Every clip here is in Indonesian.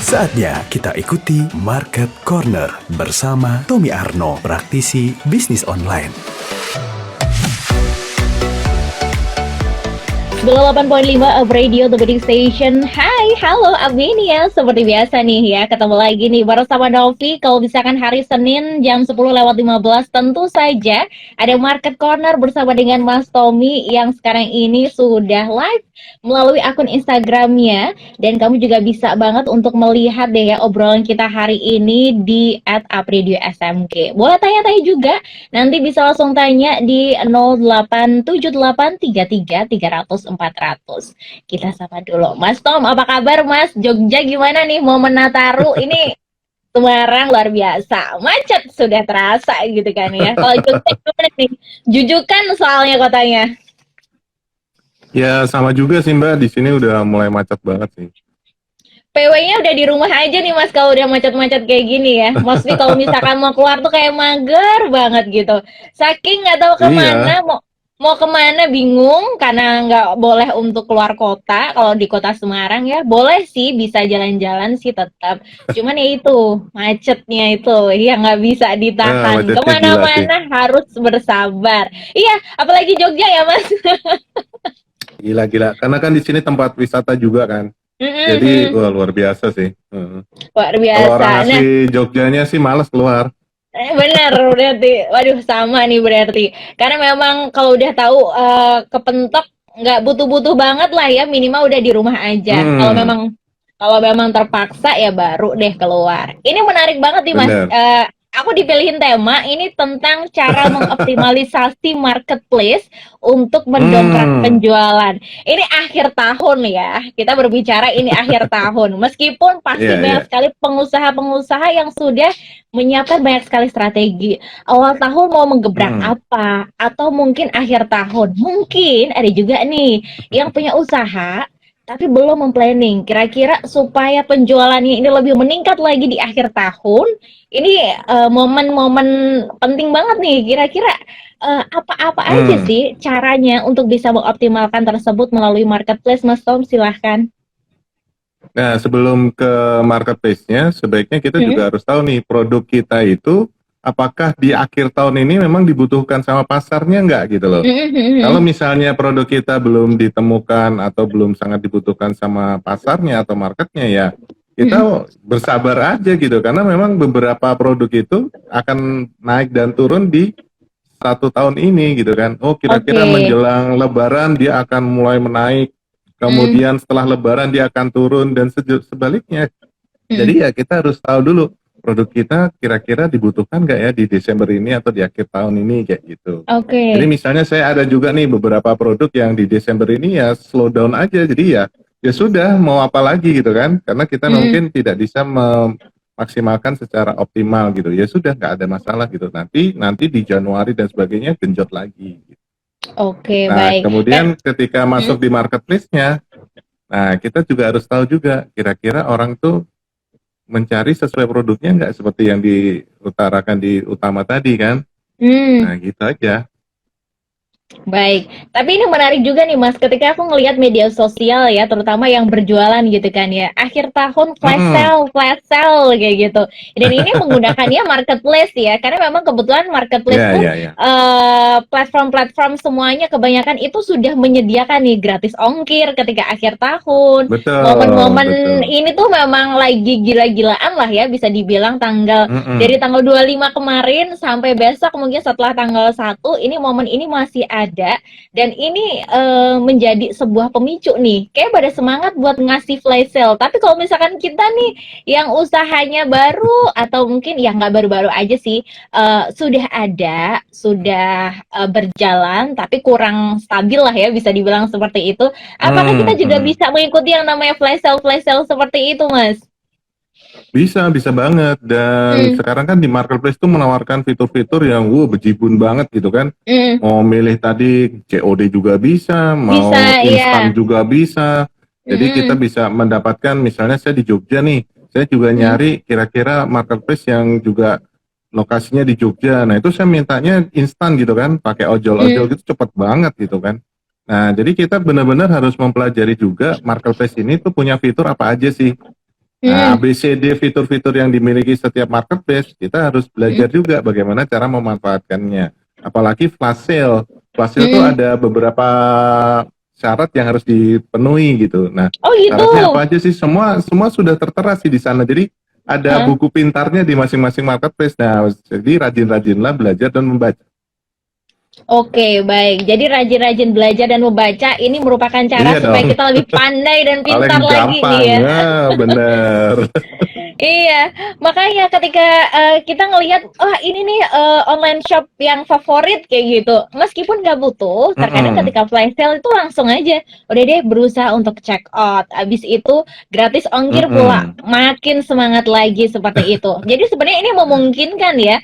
Saatnya kita ikuti Market Corner bersama Tommy Arno, praktisi bisnis online. 98.5 Up Radio, The Budding Station. Hai, halo Abinia. Seperti biasa nih ya, ketemu lagi nih bersama Novi. Kalau misalkan hari Senin jam 10:15, tentu saja ada Market Corner bersama dengan Mas Tommy yang sekarang ini sudah live melalui akun Instagramnya. Dan kamu juga bisa banget untuk melihat deh ya obrolan kita hari ini di @upradio_smk. Boleh tanya-tanya juga, nanti bisa langsung tanya di 087833 300 400. Kita sapa dulu. Mas Tom, apa kabar Mas? Jogja gimana nih momen Nataru ini? Semarang luar biasa. Macet sudah terasa gitu kan ya. Kalau Jogja gimana nih? Jujukan soalnya kotanya. Ya sama juga sih Mbak, di sini udah mulai macet banget sih. PW-nya udah di rumah aja nih Mas kalau udah macet-macet kayak gini ya. Maksudnya kalau misalkan mau keluar tuh kayak mager banget gitu. Saking nggak tahu kemana, mau kemana bingung karena nggak boleh untuk keluar kota. Kalau di kota Semarang ya boleh sih bisa jalan-jalan sih tetap. Cuman ya itu macetnya itu ya nggak bisa ditahan. Kemana-mana harus bersabar. Iya, apalagi Jogja ya Mas. Gila-gila, karena kan di sini tempat wisata juga kan. Jadi wah, luar biasa sih. Luar biasa. Kalau orang asli Jogjanya sih males keluar. Benar berarti, waduh sama nih berarti. Karena memang kalau udah tahu kepentok nggak butuh-butuh banget lah ya, minimal udah di rumah aja. Kalau memang terpaksa ya baru deh keluar. Ini menarik banget nih Mas. Aku dipilihin tema ini tentang cara mengoptimalisasi marketplace untuk mendongkrak penjualan. Ini akhir tahun ya, kita berbicara ini akhir tahun. Meskipun pasti banyak sekali pengusaha-pengusaha yang sudah menyiapkan banyak sekali strategi. Awal tahun mau menggebrak apa, atau mungkin akhir tahun. Mungkin ada juga nih yang punya usaha tapi belum memplanning kira-kira supaya penjualannya ini lebih meningkat lagi di akhir tahun. Ini momen-momen penting banget nih. Kira-kira apa-apa aja sih caranya untuk bisa mengoptimalkan tersebut melalui marketplace, Mas Tom? Silahkan. Nah, sebelum ke marketplace-nya, sebaiknya kita juga harus tahu nih produk kita itu apakah di akhir tahun ini memang dibutuhkan sama pasarnya nggak gitu loh. Kalau misalnya produk kita belum ditemukan atau belum sangat dibutuhkan sama pasarnya atau marketnya ya, kita bersabar aja gitu. Karena memang beberapa produk itu akan naik dan turun di 1 tahun ini gitu kan. Oh kira-kira menjelang lebaran dia akan mulai menaik, kemudian setelah lebaran dia akan turun dan sebaliknya. Jadi ya kita harus tahu dulu produk kita kira-kira dibutuhkan nggak ya di Desember ini atau di akhir tahun ini kayak gitu. Jadi misalnya saya ada juga nih beberapa produk yang di Desember ini ya slow down aja. Jadi ya sudah mau apa lagi gitu kan. Karena kita mungkin tidak bisa memaksimalkan secara optimal gitu. Ya sudah nggak ada masalah gitu. Nanti di Januari dan sebagainya genjot lagi. Gitu. Baik. Kemudian ketika masuk di marketplace-nya, nah kita juga harus tahu juga kira-kira orang tuh mencari sesuai produknya nggak seperti yang diutarakan di utama tadi kan. Nah gitu aja. Baik, tapi ini menarik juga nih Mas, ketika aku ngelihat media sosial ya, terutama yang berjualan gitu kan ya, akhir tahun flash sale kayak gitu. Dan ini menggunakannya marketplace ya, karena memang kebetulan marketplace platform-platform semuanya kebanyakan itu sudah menyediakan nih gratis ongkir ketika akhir tahun. Momen-momen ini tuh memang lagi gila-gilaan lah ya, bisa dibilang dari tanggal 25 kemarin sampai besok mungkin setelah tanggal 1, ini momen ini masih ada, dan ini menjadi sebuah pemicu nih, kayak pada semangat buat ngasih flash sale. Tapi kalau misalkan kita nih yang usahanya baru atau mungkin ya nggak baru-baru aja sih, sudah berjalan tapi kurang stabil lah ya, bisa dibilang seperti itu. Apakah kita juga bisa mengikuti yang namanya flash sale seperti itu, Mas? Bisa banget. Dan sekarang kan di marketplace tuh menawarkan fitur-fitur yang bejibun banget gitu kan. Mau milih tadi COD juga bisa, mau instan juga bisa. Jadi kita bisa mendapatkan, misalnya saya di Jogja nih, saya juga nyari kira-kira marketplace yang juga lokasinya di Jogja. Nah itu saya mintanya instan gitu kan, pakai ojol-ojol gitu cepet banget gitu kan. Nah jadi kita benar-benar harus mempelajari juga marketplace ini tuh punya fitur apa aja sih. Nah, Hmm. ABCD fitur-fitur yang dimiliki setiap marketplace, kita harus belajar juga bagaimana cara memanfaatkannya. Apalagi flash sale. Flash sale itu Hmm. ada beberapa syarat yang harus dipenuhi gitu. Nah, Oh gitu. syaratnya apa aja sih? Semua semua sudah tertera sih di sana. Jadi ada Hah? buku pintarnya di masing-masing marketplace. Nah, jadi rajin-rajinlah belajar dan membaca. Oke, baik. Jadi rajin-rajin belajar dan membaca ini merupakan cara Iya supaya dong, kita lebih pandai dan pintar paling lagi nih gampang. ya. Nah, bener. Iya, makanya ketika kita ngelihat, wah ini nih online shop yang favorit kayak gitu. Meskipun nggak butuh, terkadang Mm-mm. ketika flash sale itu langsung aja, udah deh berusaha untuk check out. Abis itu gratis ongkir pula, Mm-mm. makin semangat lagi seperti itu. Jadi sebenarnya ini memungkinkan ya,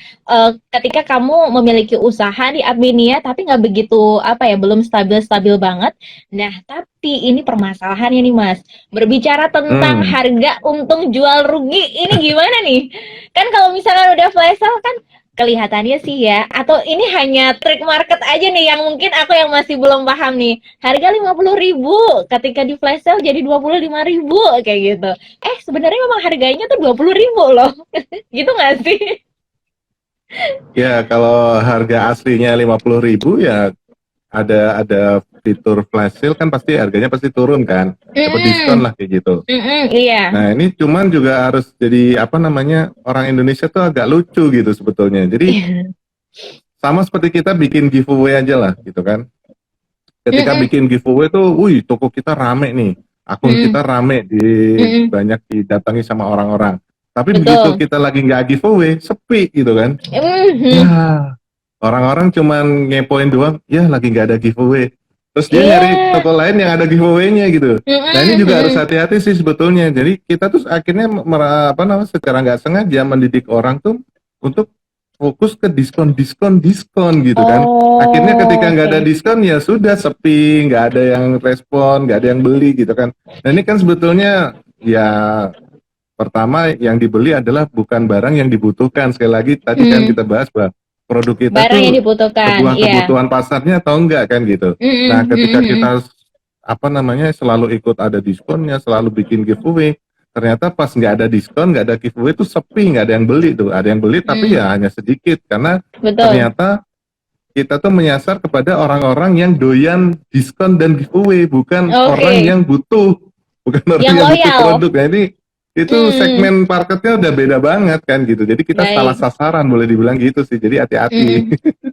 ketika kamu memiliki usaha di Adminia, tapi nggak begitu apa ya, belum stabil-stabil banget. Nah, tapi ini permasalahannya nih Mas. Berbicara tentang Mm. harga untung jual rugi, ini gimana nih? Kan kalau misalkan udah flash sale kan kelihatannya sih ya, atau ini hanya trik market aja nih yang mungkin aku yang masih belum paham nih. Harga 50.000 ketika di flash sale jadi 25.000 kayak gitu. Sebenarnya memang harganya tuh 20.000 loh. Gitu nggak sih? Ya, kalau harga aslinya 50.000 ya ada fitur flash sale kan pasti harganya pasti turun kan, dapat diskon Mm-mm. lah kayak gitu. Mm-mm, iya. Nah ini cuman juga harus jadi apa namanya orang Indonesia tuh agak lucu gitu sebetulnya. Jadi sama seperti kita bikin giveaway aja lah gitu kan. Ketika Mm-mm. bikin giveaway tuh, wih toko kita rame nih, akun Mm-mm. kita rame di Mm-mm. banyak didatangi sama orang-orang. Tapi begitu Betul. kita lagi nggak giveaway, sepi gitu kan. Ya, Mhm. orang-orang cuman ngepoin doang, ya lagi nggak ada giveaway. Terus dia nyari Iya. toko lain yang ada giveaway-nya gitu. Nah ini Mhm. juga harus Mhm. hati-hati sih sebetulnya. Jadi kita tuh akhirnya apa namanya secara nggak sengaja mendidik orang tuh untuk fokus ke diskon gitu kan. Akhirnya ketika Oh, nggak ada oke. diskon ya sudah sepi, nggak ada yang respon, nggak ada yang beli gitu kan. Nah ini kan sebetulnya ya pertama yang dibeli adalah bukan barang yang dibutuhkan. Sekali lagi tadi kan Hmm, kita bahas bahwa produk kita barang yang tuh dibutuhkan, sebuah iya. kebutuhan pasarnya atau enggak kan gitu. Nah, Mhm. ketika Mhm. Mhm. kita apa namanya selalu ikut ada diskonnya, selalu bikin giveaway, ternyata pas nggak ada diskon, nggak ada giveaway tuh sepi, nggak ada yang beli tuh. Ada yang beli tapi Hmm, ya hanya sedikit karena betul. ternyata kita tuh menyasar kepada orang-orang yang doyan diskon dan giveaway, bukan orang Oke, yang butuh, bukan orang yang yang butuh loyal. produk. Nah ini itu Hmm, segmen marketnya udah beda banget kan gitu. Jadi kita salah baik. sasaran boleh dibilang gitu sih. Jadi hati-hati. Mhm.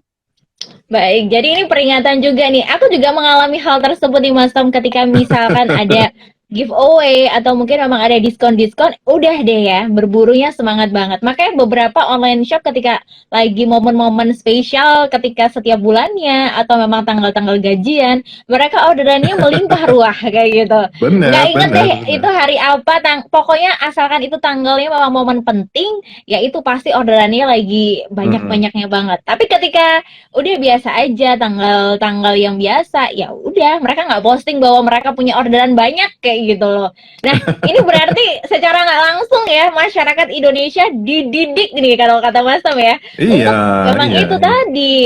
Baik, jadi ini peringatan juga nih. Aku juga mengalami hal tersebut nih Mas Tom ketika misalkan ada giveaway atau mungkin memang ada diskon-diskon, udah deh ya, berburunya semangat banget. Makanya beberapa online shop ketika lagi momen-momen spesial ketika setiap bulannya atau memang tanggal-tanggal gajian, mereka orderannya melimpah ruah kayak gitu. Nggak Benar, inget deh benar, itu benar. hari apa, pokoknya asalkan itu tanggalnya memang momen penting, ya itu pasti orderannya lagi Mm-mm. banyak-banyaknya banget. Tapi ketika udah biasa aja tanggal-tanggal yang biasa ya udah mereka nggak posting bahwa mereka punya orderan banyak kayak gitu loh. Nah ini berarti secara nggak langsung ya masyarakat Indonesia dididik nih kalau kata Mas Tom ya Iya, untuk memang iya, itu iya. tadi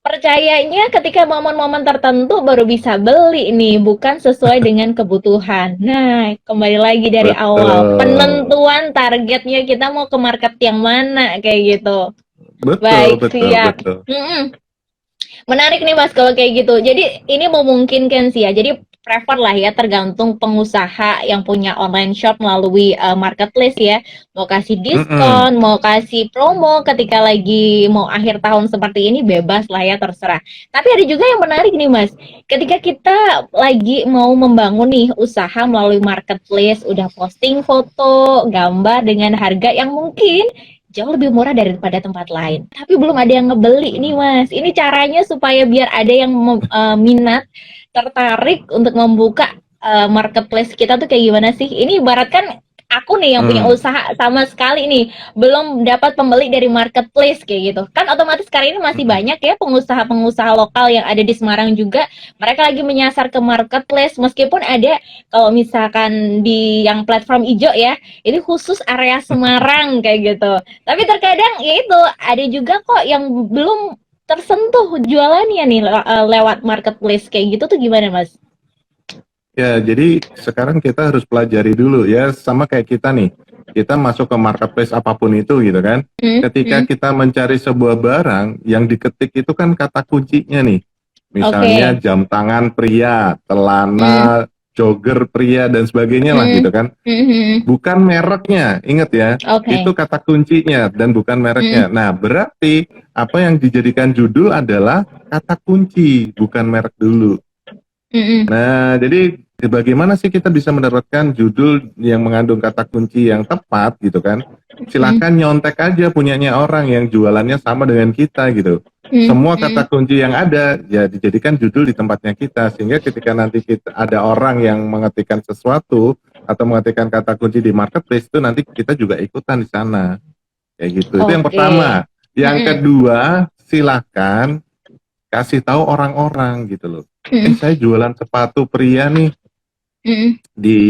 percayanya ketika momen-momen tertentu baru bisa beli nih bukan sesuai dengan kebutuhan. Nah kembali lagi dari awal Betul. penentuan targetnya kita mau ke market yang mana kayak gitu. Betul, Baik, betul, siap. betul. Mm-mm. Menarik nih Mas kalau kayak gitu. Jadi ini memungkinkan sih ya. Jadi prefer lah ya tergantung pengusaha yang punya online shop melalui marketplace ya. Mau kasih Mm-mm. diskon, mau kasih promo ketika lagi mau akhir tahun seperti ini bebas lah ya terserah. Tapi ada juga yang menarik nih Mas. Ketika kita lagi mau membangun nih usaha melalui marketplace, udah posting foto, gambar dengan harga yang mungkin jauh lebih murah daripada tempat lain. Tapi belum ada yang ngebeli nih Mas. Ini caranya supaya biar ada yang minat, tertarik untuk membuka marketplace kita tuh kayak gimana sih? Ini ibaratkan aku nih yang punya Mm. usaha sama sekali nih belum dapat pembeli dari marketplace kayak gitu. Kan otomatis sekarang ini masih Mm-mm. banyak ya pengusaha-pengusaha lokal yang ada di Semarang juga. Mereka lagi menyasar ke marketplace meskipun ada kalau misalkan di yang platform hijau ya, ini khusus area Semarang kayak gitu. Tapi terkadang ya itu ada juga kok yang belum tersentuh jualannya nih lewat marketplace kayak gitu tuh gimana Mas? Ya, jadi sekarang kita harus pelajari dulu ya, sama kayak kita nih. Kita masuk ke marketplace apapun itu gitu kan. Ketika kita mencari sebuah barang, yang diketik itu kan kata kuncinya nih. Misalnya Oke. jam tangan pria, celana jogger pria dan sebagainya lah gitu kan. Bukan mereknya, ingat ya. Oke. Itu kata kuncinya dan bukan mereknya. Nah, berarti apa yang dijadikan judul adalah kata kunci, bukan merek dulu. Nah, jadi bagaimana sih kita bisa mendapatkan judul yang mengandung kata kunci yang tepat gitu kan? Silahkan nyontek aja punyanya orang yang jualannya sama dengan kita gitu. Semua kata kunci yang ada ya dijadikan judul di tempatnya kita, sehingga ketika nanti kita ada orang yang mengetikkan sesuatu atau mengetikkan kata kunci di marketplace itu nanti kita juga ikutan di sana. Kayak gitu. Itu yang Oke. pertama. Yang kedua, silahkan kasih tahu orang-orang gitu loh. Saya jualan sepatu pria nih di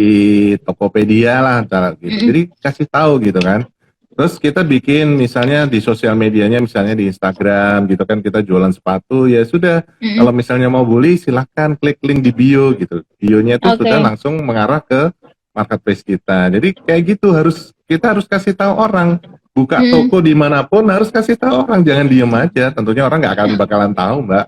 Tokopedia lah gitu. Jadi kasih tahu gitu kan. Terus kita bikin misalnya di sosial medianya, misalnya di Instagram gitu kan, kita jualan sepatu, ya sudah. Kalau misalnya mau beli silahkan klik link di bio gitu. Bionya itu sudah langsung mengarah ke marketplace kita. Jadi kayak gitu, kita harus kasih tahu orang. Buka toko dimanapun harus kasih tahu orang, jangan diem aja. Tentunya orang nggak akan bakalan tahu, Mbak.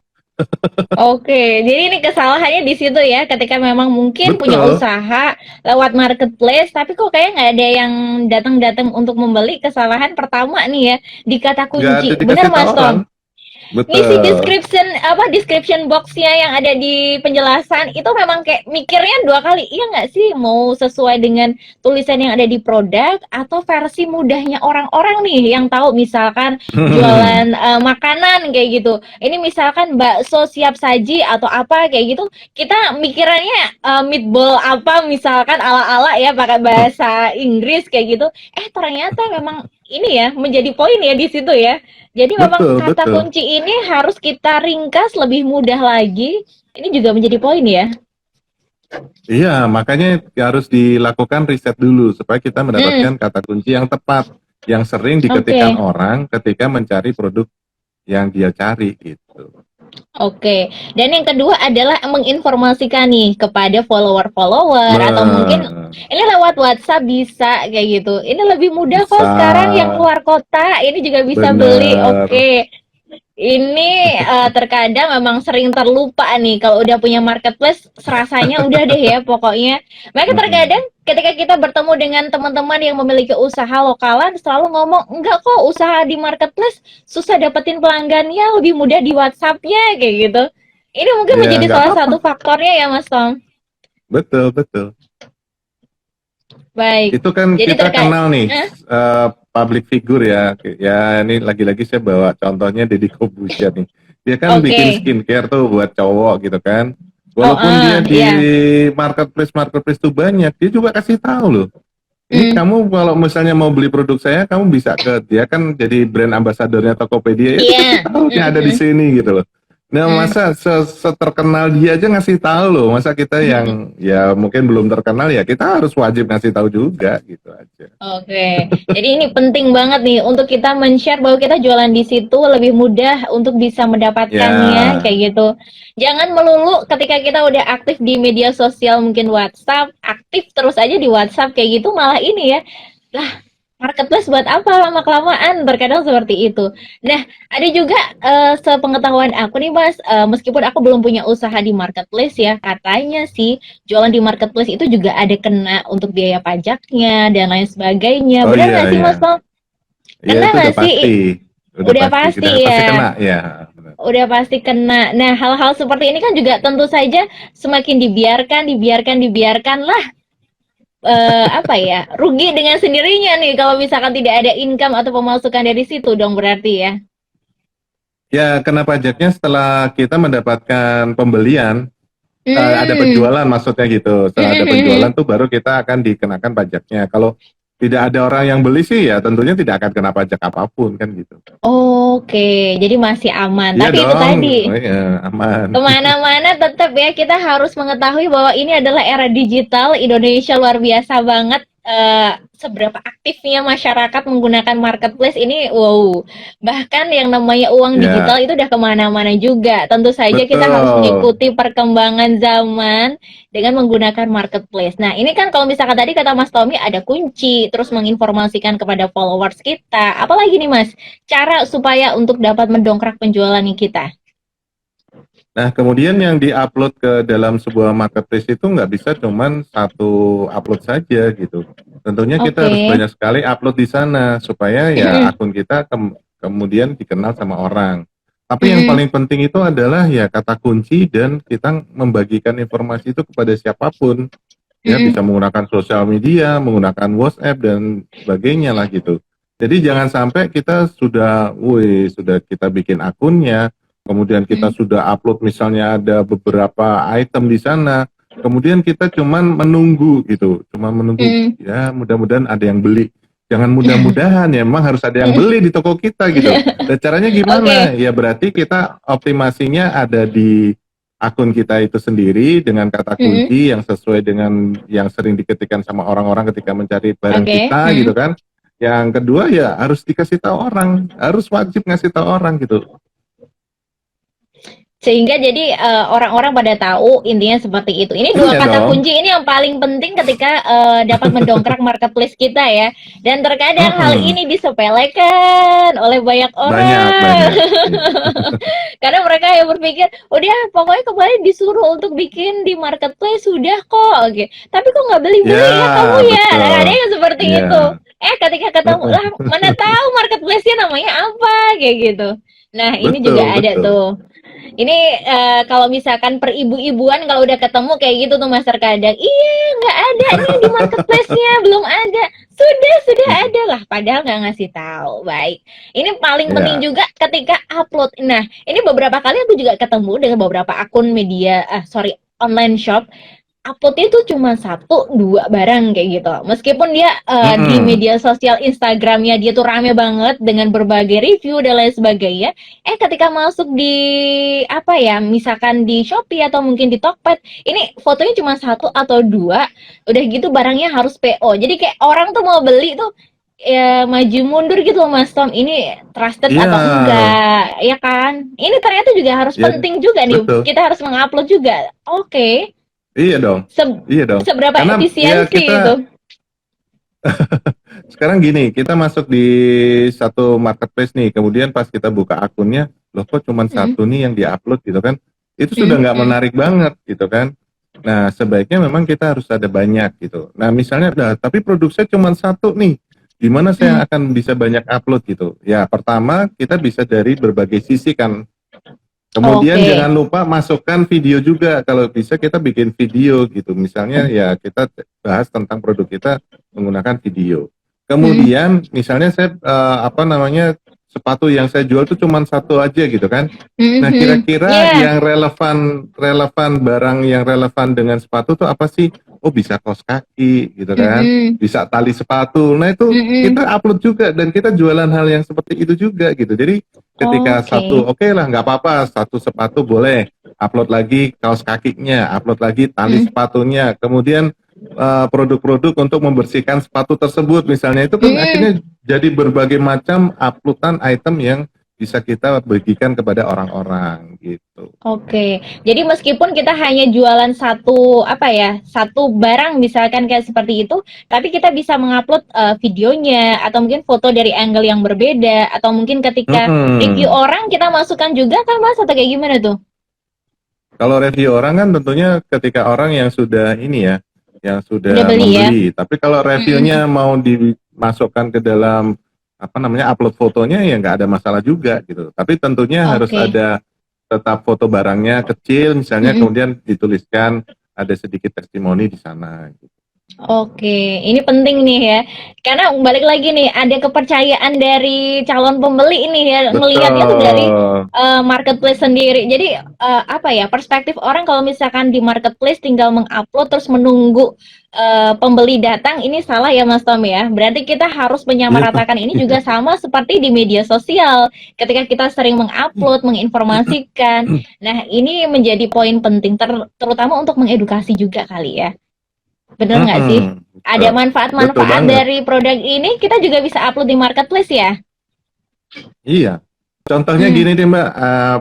Oke, jadi ini kesalahannya di situ ya, ketika memang mungkin punya Betul. usaha lewat marketplace, tapi kok kayak nggak ada yang datang-datang untuk membeli. Kesalahan pertama nih ya, di kata Nggak ada kunci. dikasih Bener tahu Mas orang. Tom? Ngisi Betul. description boxnya yang ada di penjelasan itu memang kayak mikirnya 2 kali, iya nggak sih mau sesuai dengan tulisan yang ada di produk atau versi mudahnya orang-orang nih yang tahu, misalkan jualan makanan kayak gitu. Ini misalkan bakso siap saji atau apa kayak gitu, kita mikirannya meatball apa misalkan ala-ala ya pakai bahasa Inggris kayak gitu. Ternyata memang ini ya menjadi poin ya di situ ya. Jadi memang Betul, kata betul. kunci ini harus kita ringkas lebih mudah lagi. Ini juga menjadi poin ya. Iya, makanya harus dilakukan riset dulu supaya kita mendapatkan kata kunci yang tepat, yang sering diketikkan orang ketika mencari produk yang dia cari gitu. Oke. Dan yang kedua adalah menginformasikan nih kepada follower-follower atau mungkin ini lewat WhatsApp bisa kayak gitu. Ini lebih mudah kok Bisa, sekarang, yang keluar kota ini juga bisa beli. bener. Oke. Ini terkadang memang sering terlupa nih kalau udah punya marketplace, rasanya udah deh ya pokoknya. Maka terkadang ketika kita bertemu dengan teman-teman yang memiliki usaha lokalan selalu ngomong, enggak kok usaha di marketplace susah dapetin pelanggannya, lebih mudah di WhatsApp-nya kayak gitu. Ini mungkin Ya, menjadi nggak salah apa-apa. satu faktornya ya Mas Tom. Betul, betul. Baik. Itu kan Jadi kita kenal nih, public figure ya. Ya ini lagi-lagi saya bawa contohnya Deddy Corbuzier nih. Dia kan bikin skincare tuh buat cowok gitu kan. Walaupun dia di marketplace tuh banyak, dia juga kasih tahu loh. Ini kamu kalau misalnya mau beli produk saya, kamu bisa ke dia, kan jadi brand ambasadornya Tokopedia. Itu kasih tahu nih ada di sini gitu loh. Nah, masa seterkenal dia aja ngasih tahu loh. Masa kita yang ya mungkin belum terkenal ya kita harus wajib ngasih tahu juga gitu aja. Oke, jadi ini penting banget nih untuk kita men-share bahwa kita jualan di situ lebih mudah untuk bisa mendapatkannya kayak gitu. Jangan melulu ketika kita udah aktif di media sosial, mungkin WhatsApp, aktif terus aja di WhatsApp kayak gitu, malah ini ya. Lah, marketplace buat apa lama-kelamaan, terkadang seperti itu. Nah, ada juga sepengetahuan aku nih Mas, meskipun aku belum punya usaha di marketplace ya, katanya sih jualan di marketplace itu juga ada kena untuk biaya pajaknya dan lain sebagainya. Oh Benar iya nggak sih iya. Mas Tom? Iya Kena itu nggak udah sih? pasti. Udah pasti ya. kena ya. Benar. Udah pasti kena. Nah, hal-hal seperti ini kan juga tentu saja semakin dibiarkan lah, apa ya, rugi dengan sendirinya nih kalau misalkan tidak ada income atau pemasukan dari situ dong berarti ya. Ya kena pajaknya setelah kita mendapatkan pembelian, ada penjualan maksudnya gitu. Setelah ada penjualan tuh baru kita akan dikenakan pajaknya. Kalau tidak ada orang yang beli sih ya tentunya tidak akan kena pajak apapun kan gitu. Oke, jadi masih aman. Iya Tapi itu dong, tadi, oh, iya, aman. kemana-mana tetap ya kita harus mengetahui bahwa ini adalah era digital. Indonesia luar biasa banget. seberapa aktifnya masyarakat menggunakan marketplace ini. Wow, bahkan yang namanya uang Ya, digital itu udah kemana-mana juga. Tentu saja kita harus betul. mengikuti perkembangan zaman dengan menggunakan marketplace. Nah, ini kan kalau misalkan tadi kata Mas Tommy ada kunci, terus menginformasikan kepada followers kita. Apalagi nih Mas, cara supaya untuk dapat mendongkrak penjualan kita. Nah, kemudian yang diupload ke dalam sebuah marketplace itu nggak bisa cuman satu upload saja gitu. Tentunya kita harus Oke. banyak sekali upload di sana supaya ya akun kita kemudian dikenal sama orang. Tapi yang paling penting itu adalah ya kata kunci dan kita membagikan informasi itu kepada siapapun. Ya, bisa menggunakan sosial media, menggunakan WhatsApp dan sebagainya lah gitu. Jadi jangan sampai kita sudah kita bikin akunnya, kemudian kita sudah upload misalnya ada beberapa item di sana, kemudian kita cuman menunggu gitu, cuman menunggu ya mudah-mudahan ada yang beli. Jangan mudah-mudahan ya, memang harus ada yang beli di toko kita gitu. Dan caranya gimana? Oke. Ya berarti kita optimasinya ada di akun kita itu sendiri dengan kata kunci yang sesuai dengan yang sering diketikkan sama orang-orang ketika mencari barang Oke. kita gitu kan. Yang kedua ya harus dikasih tahu orang, harus wajib ngasih tahu orang gitu. Sehingga jadi orang-orang pada tahu intinya seperti itu. Ini dua Iya kata dong. kunci ini yang paling penting ketika dapat mendongkrak marketplace kita ya. Dan terkadang hal Mm-mm. ini disepelekan oleh banyak Banyak orang. banyak. Iya. Karena mereka yang berpikir, udah pokoknya kemarin disuruh untuk bikin di marketplace sudah kok. Oke. Tapi kok nggak Ya beli-beli ya kamu ya? Nah, betul. ada yang seperti Iya. itu. Ketika ketemu lah mana tahu marketplace-nya namanya apa kayak gitu. Nah, ini juga Betul ada betul. tuh. Ini kalau misalkan per ibu-ibuan kalau udah ketemu kayak gitu tuh Mas terkadang, iya nggak ada nih di marketplace-nya, belum ada. Sudah ada lah, padahal nggak ngasih tahu. Baik, ini paling penting Ya. juga ketika upload. Nah, ini beberapa kali aku juga ketemu dengan beberapa akun media, sorry, online shop uploadnya tuh cuma satu dua barang kayak gitu. Meskipun dia di Mm-mm. media sosial Instagramnya dia tuh rame banget dengan berbagai review dan lain sebagainya. Ketika masuk di apa ya, misalkan di Shopee atau mungkin di Tokped, ini fotonya cuma satu atau dua. Udah gitu barangnya harus PO. Jadi kayak orang tuh mau beli tuh ya maju mundur gitu loh Mas Tom. Ini trusted Iya. atau enggak, ya kan? Ini ternyata juga harus Ya penting juga nih. betul. Kita harus mengupload juga. Oke. Iya dong. Se- Iya dong. Seberapa Karena ya efisiensi itu? kita sekarang gini, kita masuk di satu marketplace nih, kemudian pas kita buka akunnya, loh kok cuma Mm, satu nih yang diupload gitu kan, itu sudah mm, nggak mm, menarik banget gitu kan. Nah, sebaiknya memang kita harus ada banyak gitu. Nah, misalnya, tapi produk saya cuma satu nih, gimana saya mm. akan bisa banyak upload gitu? Ya, pertama kita bisa dari berbagai sisi kan. Kemudian Oke. jangan lupa masukkan video juga. Kalau bisa kita bikin video gitu. Misalnya ya kita bahas tentang produk kita menggunakan video. Mm, Kemudian misalnya saya sepatu yang saya jual itu cuma satu aja gitu kan. Nah, mhm. kira-kira Ya. yang relevan barang yang relevan dengan sepatu tuh apa sih? Oh, bisa kaos kaki gitu kan. Mm, Bisa tali sepatu. Nah, itu mm. kita upload juga dan kita jualan hal yang seperti itu juga gitu. Jadi ketika Oke. satu oke lah nggak apa-apa, satu sepatu boleh, upload lagi kaos kakinya, upload lagi tali Mm, sepatunya, kemudian produk-produk untuk membersihkan sepatu tersebut misalnya, itu kan mm. akhirnya jadi berbagai macam uploadan item yang bisa kita bagikan kepada orang-orang gitu. Oke. Jadi meskipun kita hanya jualan satu apa ya, satu barang misalkan kayak seperti itu, tapi kita bisa mengupload videonya atau mungkin foto dari angle yang berbeda atau mungkin ketika review Mm-mm. orang kita masukkan juga kan Mas atau kayak gimana tuh? Kalau review orang kan tentunya ketika orang yang sudah ini ya, yang Udah sudah beli ya? membeli. Tapi kalau Mm-mm. reviewnya mau dimasukkan ke dalam apa namanya upload fotonya ya nggak ada masalah juga gitu. Tapi tentunya harus Oke. ada tetap foto barangnya kecil misalnya, Mm-mm. kemudian dituliskan ada sedikit testimoni di sana. Gitu. Oke, ini penting nih ya. Karena balik lagi nih, ada kepercayaan dari calon pembeli ini ya, melihatnya tuh dari Betul. marketplace sendiri. Jadi apa ya, perspektif orang kalau misalkan di marketplace tinggal mengupload terus menunggu pembeli datang, ini salah ya Mas Tom ya. Berarti kita harus Iya. menyamaratakan ini juga sama seperti di media sosial. Ketika kita sering mengupload, menginformasikan. Nah, ini menjadi poin penting, terutama untuk mengedukasi juga kali ya. Bener nggak sih? Ada Betul. Betul manfaat-manfaat banget. dari produk ini, kita juga bisa upload di marketplace ya? Iya. Contohnya Hmm, gini deh Mbak,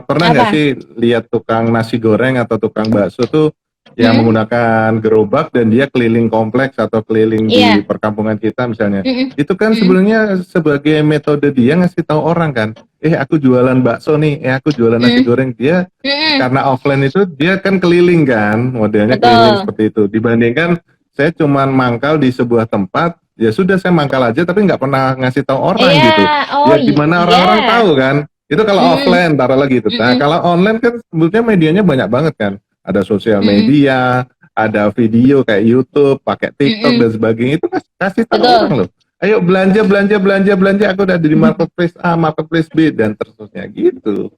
pernah nggak apa? sih lihat tukang nasi goreng atau tukang bakso tuh yang Hmm, menggunakan gerobak dan dia keliling kompleks atau keliling di iya. perkampungan kita misalnya. Mm-mm, Itu kan mm-mm, sebenarnya sebagai metode dia ngasih tahu orang kan, aku jualan bakso nih, aku jualan nasi mm, goreng. Dia mm-mm. karena offline itu dia kan keliling kan, modelnya keliling Betul. seperti itu. Dibandingkan saya cuman mangkal di sebuah tempat, ya sudah saya mangkal aja tapi nggak pernah ngasih tahu orang Iya, gitu. oh Ya gimana iya. orang-orang tahu kan? Itu kalau Mm-mm, offline taruh lagi itu. Nah, mm-mm, kalau online kan sebetulnya medianya banyak banget kan. Ada sosial mm-mm, media, ada video kayak YouTube, pakai TikTok dan mm-mm. sebagainya. Itu kasih tahu orang Betul. loh. Ayo belanja, belanja, belanja, belanja. Aku udah di marketplace A, marketplace B dan terusnya gitu.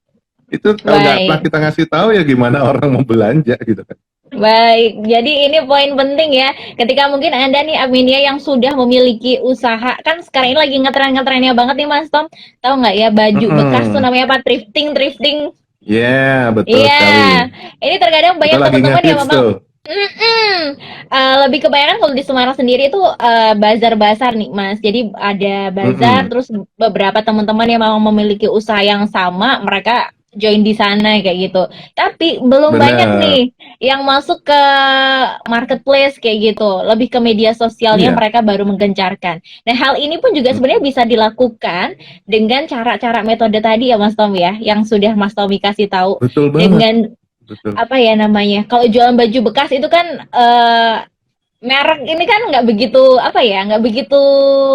Itu kalau nggak pernah Baik. kita ngasih tahu ya gimana orang mau belanja gitu kan. Baik, jadi ini poin penting ya. Ketika mungkin Anda nih Aminia yang sudah memiliki usaha, kan sekarang ini lagi ngetren-ngetrennya banget nih Mas Tom. Tahu nggak ya baju bekas tuh Mm-mm. namanya apa? Thrifting, thrifting. Yeah, betul Iya, sekali. ini terkadang Itu banyak lagi teman-teman yang ngehits memang tuh. lebih kebanyakan kalau di Semarang sendiri itu bazar-bazar nih Mas. Jadi ada bazar, Mm-mm. terus beberapa teman-teman yang memang memiliki usaha yang sama, mereka join di sana kayak gitu. Tapi belum banyak nih Bener. yang masuk ke marketplace kayak gitu. Lebih ke media sosialnya Iya, mereka baru menggencarkan. Nah, hal ini pun juga sebenarnya mm-mm. bisa dilakukan dengan cara-cara metode tadi ya Mas Tom ya, yang sudah Mas Tommy kasih tahu Betul banget. dengan Betul. apa ya namanya? Kalau jualan baju bekas itu kan merek ini kan nggak begitu apa ya, nggak begitu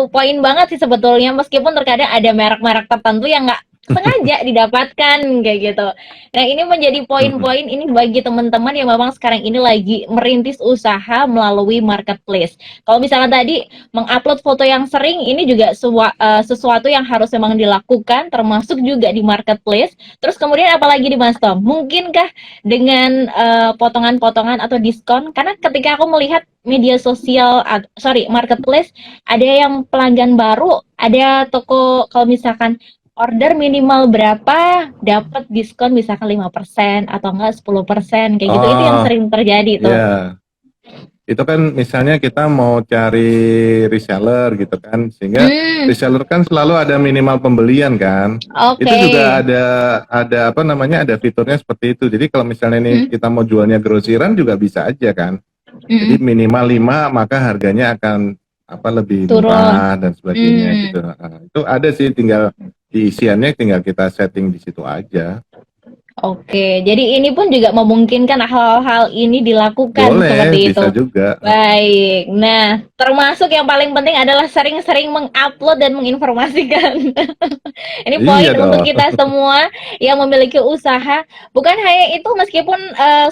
poin banget sih sebetulnya, meskipun terkadang ada merek-merek tertentu yang nggak sengaja didapatkan kayak gitu. Nah, ini menjadi Mm-mm. poin-poin ini bagi teman-teman yang memang sekarang ini lagi merintis usaha melalui marketplace. Kalau misalnya tadi mengupload foto yang sering, ini juga sesuatu yang harus memang dilakukan, termasuk juga di marketplace. Terus kemudian apalagi di Mas Tom? Mungkinkah dengan potongan-potongan atau diskon? Karena ketika aku melihat media sosial, marketplace, ada yang pelanggan baru, ada toko kalau misalkan order minimal berapa dapat diskon misalkan 5% atau enggak 10% kayak gitu. Itu yang Oh, sering terjadi tuh. ya. Itu kan misalnya kita mau cari reseller gitu kan, sehingga Hmm, reseller kan selalu ada minimal pembelian kan. Itu oke. juga ada apa namanya, ada fiturnya seperti itu. Jadi kalau misalnya ini Hmm, kita mau jualnya grosiran juga bisa aja kan. Jadi hmm, minimal 5 maka harganya akan apa lebih turun. murah dan sebagainya Hmm. gitu. Itu ada sih, tinggal diisiannya tinggal kita setting di situ aja. Oke, jadi ini pun juga memungkinkan hal-hal ini dilakukan Boleh, seperti bisa itu. juga. Baik. Nah, termasuk yang paling penting adalah sering-sering mengupload dan menginformasikan. Ini Iya poin untuk dong. kita semua yang memiliki usaha. Bukan hanya itu, meskipun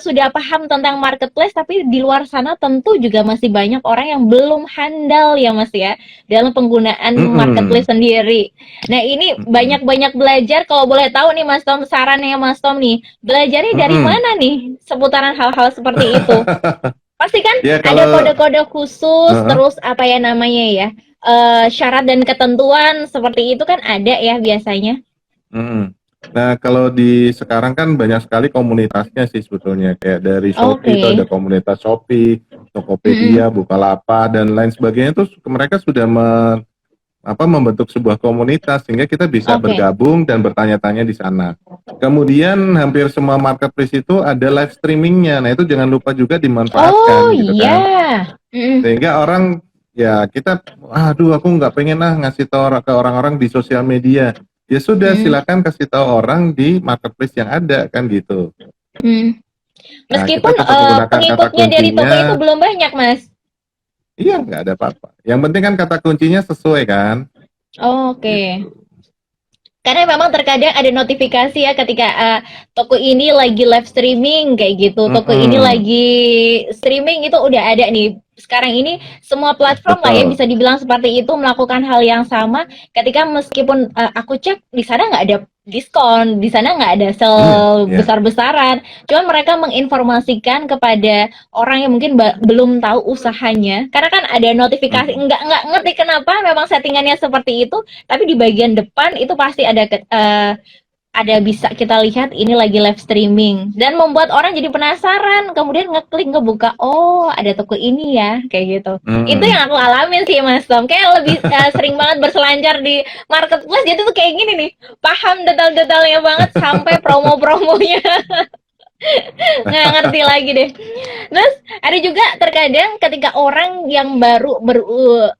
sudah paham tentang marketplace, tapi di luar sana tentu juga masih banyak orang yang belum handal ya Mas ya, dalam penggunaan Mm-mm. marketplace sendiri. Nah, ini Mm-mm. banyak-banyak belajar. Kalau boleh tahu nih Mas Tom, sarannya Mas Tom nih, belajarnya dari Mm-mm. mana nih seputaran hal-hal seperti itu? Pasti kan Ya ada kalau kode-kode khusus, uh-uh. terus apa ya namanya ya, syarat dan ketentuan seperti itu kan ada ya biasanya. Mm. Nah, kalau di sekarang kan banyak sekali komunitasnya sih sebetulnya. Kayak dari Shopee Oke. itu ada komunitas Shopee, Mm-mm. Tokopedia, Bukalapak dan lain sebagainya itu mereka sudah membentuk sebuah komunitas sehingga kita bisa Oke. bergabung dan bertanya-tanya di sana. Kemudian hampir semua marketplace itu ada live streamingnya. Nah, itu jangan lupa juga Oh dimanfaatkan gitu iya. kan. Mm-mm. Sehingga orang ya kita, aduh aku nggak pengen ngasih tahu ke orang-orang di sosial media. Ya sudah, Mm-mm. silakan kasih tahu orang di marketplace yang ada kan gitu. Mm. Nah, kita Meskipun cukup menggunakan kata pengikutnya dari toko itu kuncinya. belum banyak, Mas. Iya, nggak ada apa-apa. Yang penting kan kata kuncinya sesuai kan Oke. gitu. Karena memang terkadang ada notifikasi ya ketika toko ini lagi live streaming kayak gitu, toko ini Mm-mm. lagi streaming itu udah ada nih. Sekarang ini semua platform lah ya Betul. bisa dibilang seperti itu melakukan hal yang sama. Ketika meskipun aku cek di sana nggak ada diskon, di sana nggak ada Iya, sale iya. besar-besaran. Cuman mereka menginformasikan kepada orang yang mungkin belum tahu usahanya. Karena kan ada notifikasi, Mm-mm. nggak ngerti kenapa memang settingannya seperti itu, tapi di bagian depan itu pasti ada ada bisa kita lihat ini lagi live streaming dan membuat orang jadi penasaran, kemudian ngeklik ngebuka, oh ada toko ini ya, kayak gitu. Itu yang aku alamin sih Mas Tom, kayak lebih sering banget berselancar di marketplace, jadi tuh kayak gini nih, paham detail-detailnya banget sampai promo-promonya. Nggak ngerti lagi deh. Terus ada juga terkadang ketika orang yang baru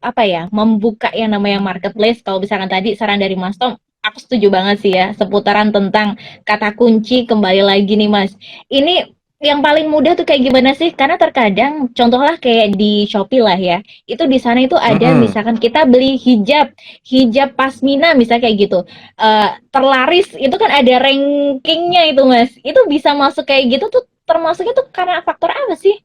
apa ya, membuka yang namanya marketplace, kalau misalkan tadi saran dari Mas Tom, aku setuju banget sih ya, seputaran tentang kata kunci kembali lagi nih Mas. Ini yang paling mudah tuh kayak gimana sih? Karena terkadang contohlah kayak di Shopee lah ya. Itu di sana itu ada misalkan kita beli hijab pasmina misalnya kayak gitu. Terlaris itu kan ada rankingnya itu Mas. Itu bisa masuk kayak gitu tuh termasuknya tuh karena faktor apa sih?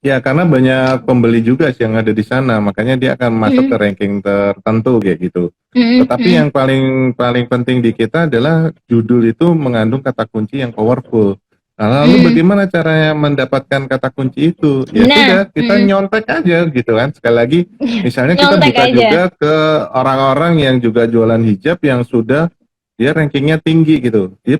Ya, karena banyak pembeli juga sih yang ada di sana, makanya dia akan masuk ke ranking tertentu kayak gitu. Tetapi yang paling penting di kita adalah judul itu mengandung kata kunci yang powerful. Nah, lalu bagaimana caranya mendapatkan kata kunci itu? Ya sudah, kita nyontek aja gitu kan. Sekali lagi, misalnya kita buka juga ke orang-orang yang juga jualan hijab yang sudah dia rankingnya tinggi gitu. Dia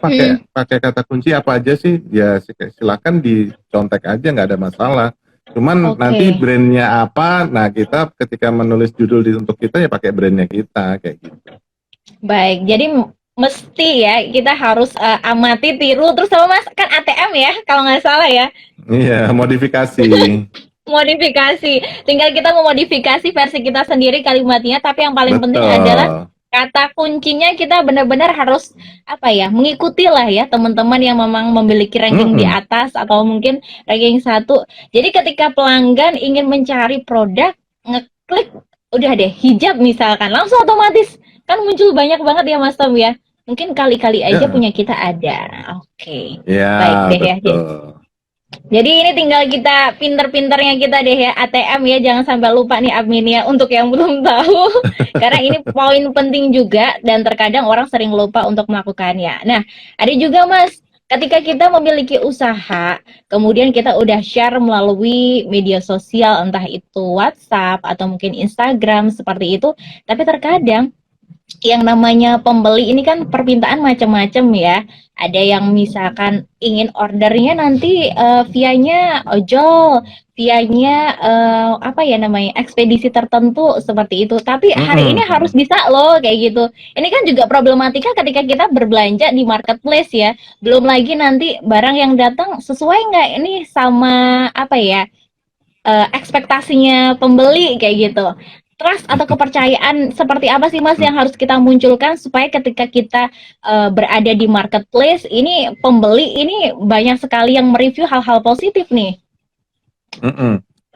pakai kata kunci apa aja sih? Ya silakan dicontek aja, nggak ada masalah. Cuman nanti brandnya apa, nah kita ketika menulis judul untuk kita ya pakai brandnya kita kayak gitu. Baik, jadi mesti ya kita harus amati, tiru, terus sama Mas kan ATM ya kalau nggak salah ya. Iya, modifikasi. Modifikasi, tinggal kita memodifikasi versi kita sendiri kalimatnya, tapi yang paling penting adalah kata kuncinya kita benar-benar harus apa ya, mengikuti lah ya teman-teman yang memang memiliki ranking di atas atau mungkin ranking 1. Jadi ketika pelanggan ingin mencari produk, ngeklik udah deh hijab misalkan, langsung otomatis kan muncul banyak banget ya Mas Tom ya. Mungkin kali-kali aja punya kita ada. Oke. Baik deh ya. Jadi ini tinggal kita pinter-pinternya kita deh ya, ATM ya, jangan sampai lupa nih adminnya untuk yang belum tahu. Karena ini poin penting juga dan terkadang orang sering lupa untuk melakukannya. Nah, ada juga Mas, ketika kita memiliki usaha, kemudian kita udah share melalui media sosial, entah itu WhatsApp atau mungkin Instagram seperti itu, tapi terkadang yang namanya pembeli ini kan permintaan macam-macam ya. Ada yang misalkan ingin ordernya nanti vianya ojol, vianya apa ya namanya, ekspedisi tertentu seperti itu. Tapi hari ini harus bisa loh kayak gitu. Ini kan juga problematika ketika kita berbelanja di marketplace ya. Belum lagi nanti barang yang datang sesuai nggak ini sama apa ya, ekspektasinya pembeli kayak gitu. Trust atau kepercayaan seperti apa sih Mas yang harus kita munculkan supaya ketika kita berada di marketplace ini, pembeli ini banyak sekali yang mereview hal-hal positif nih.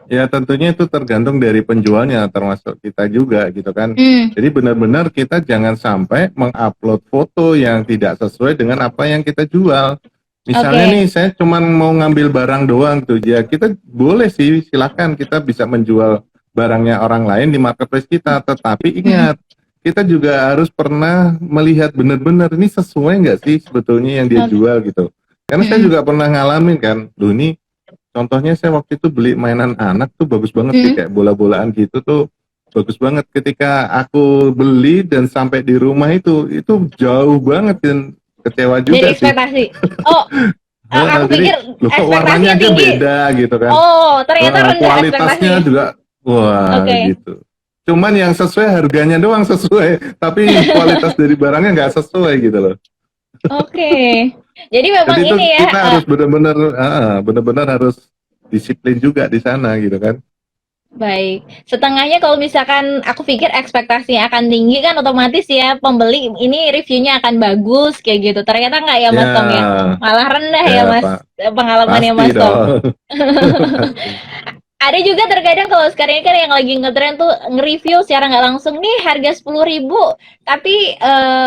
Ya tentunya itu tergantung dari penjualnya, termasuk kita juga gitu kan. Jadi benar-benar kita jangan sampai mengupload foto yang tidak sesuai dengan apa yang kita jual. Misalnya nih saya cuma mau ngambil barang doang tuh, ya kita boleh sih, silakan kita bisa menjual barangnya orang lain di marketplace kita, tetapi ingat kita juga harus pernah melihat benar-benar ini sesuai nggak sih sebetulnya yang dia jual gitu. Karena saya juga pernah ngalamin kan, loh ini contohnya saya waktu itu beli mainan anak tuh bagus banget sih, kayak bola-bolaan gitu tuh bagus banget. Ketika aku beli dan sampai di rumah itu jauh banget dan kecewa juga dari ekspektasi. Aku pikir loh, kok warnanya aja beda gitu kan. Ternyata rendah kualitasnya juga. Wah, gitu. Cuman yang sesuai harganya doang sesuai, tapi kualitas dari barangnya nggak sesuai gitu loh. Jadi memang jadi ini ya. Kita harus benar-benar harus disiplin juga di sana gitu kan. Baik, setengahnya kalau misalkan aku pikir ekspektasinya akan tinggi kan otomatis ya pembeli ini reviewnya akan bagus kayak gitu. Ternyata nggak ya Mas Tom ya, malah rendah ya Mas pengalamannya Mas Tom. Ada juga terkadang kalau sekarang ini kan yang lagi ngetren tuh nge-review secara nggak langsung nih harga 10.000 tapi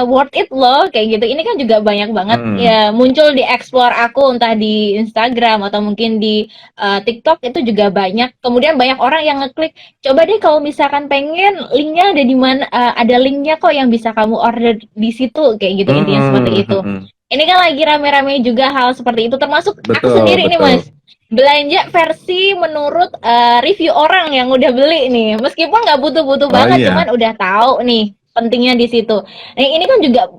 worth it loh kayak gitu. Ini kan juga banyak banget ya muncul di explore aku, entah di Instagram atau mungkin di TikTok itu juga banyak. Kemudian banyak orang yang ngeklik, coba deh kalau misalkan pengen linknya ada di mana, ada linknya kok yang bisa kamu order di situ kayak gitu, intinya seperti itu. Ini kan lagi rame-rame juga hal seperti itu, termasuk aku sendiri nih Mas. Belanja versi menurut review orang yang udah beli nih, meskipun nggak butuh-butuh banget, cuman udah tahu nih pentingnya di situ. Nah ini kan juga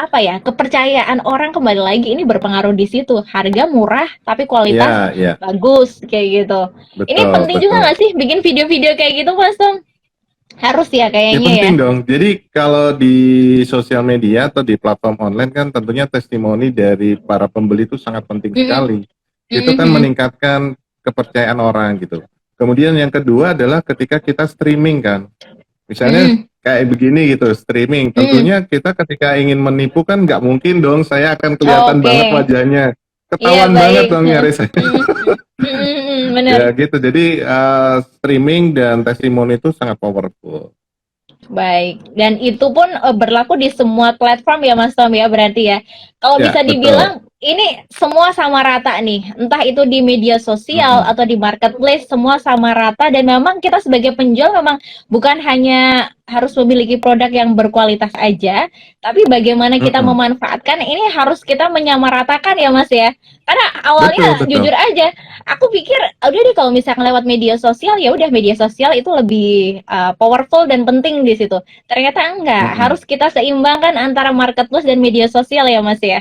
apa ya, kepercayaan orang kembali lagi ini berpengaruh di situ. Harga murah tapi kualitas Ya, ya, bagus kayak gitu. Ini betul, penting juga betul. nggak sih bikin video-video kayak gitu, Mas Tom? Harus ya Ya kayaknya ya. penting dong. Jadi kalau di sosial media atau di platform online kan tentunya testimoni dari para pembeli itu sangat penting Mm-mm. sekali. Itu kan Mm-mm. meningkatkan kepercayaan orang gitu. Kemudian yang kedua adalah ketika kita streaming kan. Misalnya Mm-mm. kayak begini gitu, streaming. Mm-mm. Tentunya kita ketika ingin menipu kan nggak mungkin dong saya akan kelihatan Oke, banget wajahnya. iya Ketahuan banget baik. dong nyari saya. Mm-mm. Mm-mm. Bener. Ya gitu. Jadi streaming dan testimoni itu sangat powerful. Baik, dan itu pun berlaku di semua platform ya Mas Tom ya berarti ya. Kalau Ya, bisa betul. dibilang ini semua sama rata nih, entah itu di media sosial Mm-mm. atau di marketplace semua sama rata dan memang kita sebagai penjual memang bukan hanya harus memiliki produk yang berkualitas aja, tapi bagaimana kita Mm-mm. memanfaatkan ini harus kita menyamaratakan ya Mas ya. Karena Betul, awalnya betul. jujur aja aku pikir udah deh kalau misalkan lewat media sosial ya udah media sosial itu lebih powerful dan penting di situ. Ternyata enggak, Mm-mm. harus kita seimbangkan antara marketplace dan media sosial ya Mas ya.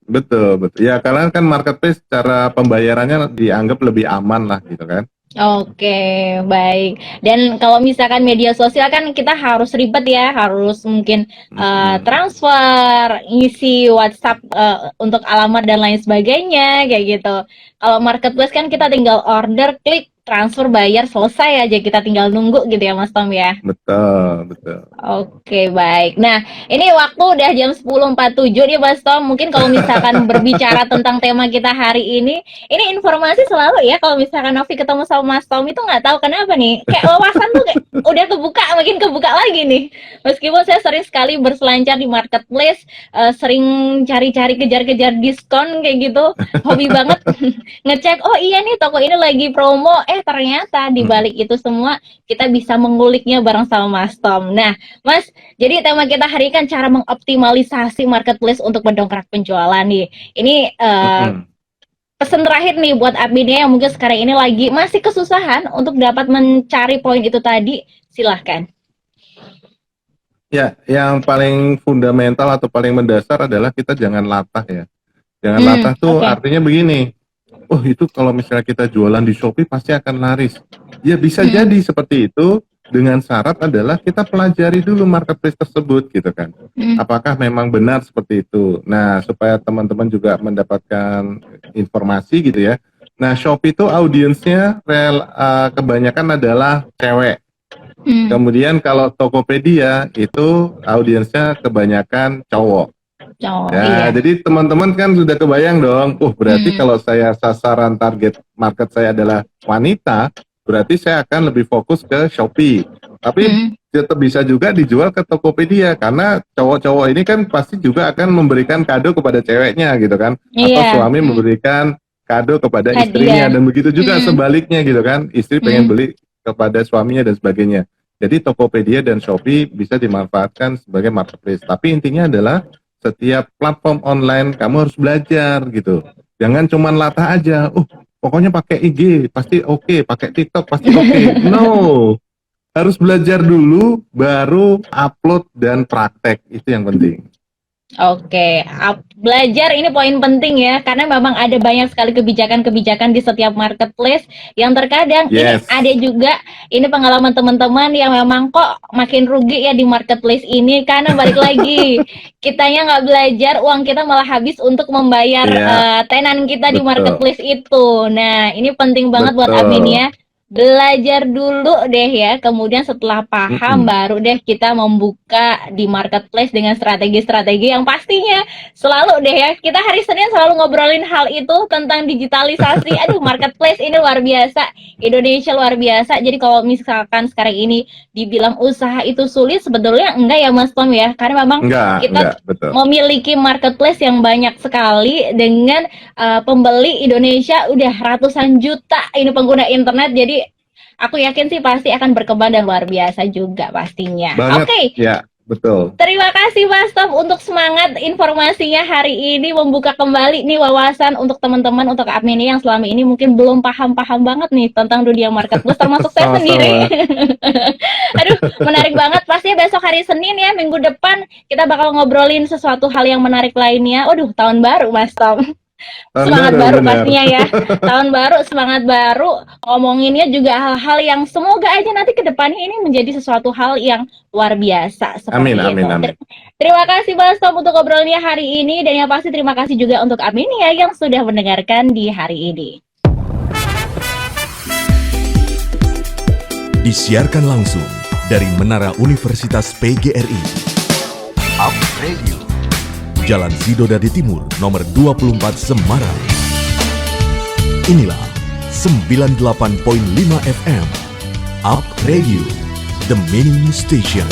Betul, betul. Ya, karena kan marketplace cara pembayarannya dianggap lebih aman lah gitu kan. Oke, baik. Dan kalau misalkan media sosial kan kita harus ribet ya, harus mungkin Mm-mm. transfer, ngisi WhatsApp untuk alamat dan lain sebagainya kayak gitu. Kalau marketplace kan kita tinggal order, klik, transfer, bayar, selesai aja kita tinggal nunggu gitu ya Mas Tom ya. Betul, betul. Oke, baik. Nah, ini waktu udah jam 10.47 nih, Mas Tom. Mungkin kalau misalkan berbicara tentang tema kita hari ini informasi selalu ya, kalau misalkan Novi ketemu sama Mas Tom itu nggak tahu kenapa nih, kayak wawasan tuh kayak udah kebuka, makin kebuka lagi nih. Meskipun saya sering sekali berselancar di marketplace, sering cari-cari kejar-kejar diskon kayak gitu, hobi banget ngecek, oh iya nih toko ini lagi promo, ternyata di Mm. balik itu semua kita bisa menguliknya bareng sama Mas Tom. Nah, Mas, jadi tema kita hari ini kan cara mengoptimalisasi marketplace untuk mendongkrak penjualan nih. Ini Mm-mm. pesan terakhir nih buat adminnya yang mungkin sekarang ini lagi masih kesusahan untuk dapat mencari poin itu tadi. Silahkan. Ya, yang paling fundamental atau paling mendasar adalah kita jangan latah ya. Jangan latah tuh Oke. artinya begini. Oh itu kalau misalnya kita jualan di Shopee pasti akan laris. Ya bisa Mm-mm. jadi seperti itu dengan syarat adalah kita pelajari dulu marketplace tersebut gitu kan. Mm. Apakah memang benar seperti itu. Nah supaya teman-teman juga mendapatkan informasi gitu ya. Nah Shopee itu audiensnya kebanyakan adalah cewek. Mm. Kemudian kalau Tokopedia itu audiensnya kebanyakan cowok. Oh, Ya, iya. jadi teman-teman kan sudah kebayang dong. Berarti Mm. kalau saya sasaran target market saya adalah wanita, berarti saya akan lebih fokus ke Shopee. Tapi Mm. tetap bisa juga dijual ke Tokopedia karena cowok-cowok ini kan pasti juga akan memberikan kado kepada ceweknya gitu kan, atau Iya. suami memberikan kado kepada istrinya Hadiah. dan begitu juga Mm. sebaliknya gitu kan, istri pengen Mm. beli kepada suaminya dan sebagainya. Jadi Tokopedia dan Shopee bisa dimanfaatkan sebagai marketplace. Tapi intinya adalah setiap platform online kamu harus belajar gitu. Jangan cuma latah aja. Pokoknya pakai IG pasti oke, pakai TikTok pasti oke. No, harus belajar dulu, baru upload dan praktek itu yang penting. Oke, belajar ini poin penting ya, karena memang ada banyak sekali kebijakan-kebijakan di setiap marketplace yang terkadang ini Yes. ada juga, ini pengalaman teman-teman yang memang kok makin rugi ya di marketplace ini, karena balik lagi, kitanya nggak belajar, uang kita malah habis untuk membayar Iya, tenan kita di betul. marketplace itu. Nah, ini penting banget buat admin Betul. ya. Belajar dulu deh ya, kemudian setelah paham Mm-mm. baru deh kita membuka di marketplace dengan strategi-strategi yang pastinya selalu deh ya, kita hari Senin selalu ngobrolin hal itu tentang digitalisasi. Aduh, marketplace ini luar biasa, Indonesia luar biasa. Jadi kalau misalkan sekarang ini dibilang usaha itu sulit, sebetulnya enggak ya Mas Tom ya, karena memang kita Enggak, betul. memiliki marketplace yang banyak sekali dengan pembeli Indonesia udah ratusan juta ini pengguna internet. Jadi aku yakin sih pasti akan berkembang dan luar biasa juga pastinya. Banget, Oke. ya. Betul. Terima kasih Mas Tom untuk semangat informasinya hari ini, membuka kembali nih wawasan untuk teman-teman, untuk admin yang selama ini mungkin belum paham-paham banget nih tentang dunia marketplace, termasuk saya sendiri. Aduh, menarik banget. Pastinya besok hari Senin ya, minggu depan kita bakal ngobrolin sesuatu hal yang menarik lainnya. Waduh, tahun baru Mas Tom. Semangat baru pastinya ya. Tahun baru, semangat baru. Ngomonginnya juga hal-hal yang semoga aja nanti ke depannya ini menjadi sesuatu hal yang luar biasa seperti Amin, itu. amin, amin. Terima kasih Mas Tom untuk ngobrolnya hari ini, dan yang pasti terima kasih juga untuk Aminia yang sudah mendengarkan di hari ini. Disiarkan langsung dari Menara Universitas PGRI. Up Radio. Jalan Sidodadi Timur, nomor 24 Semarang. Inilah 98.5 FM. Up Radio, the Meaning Station.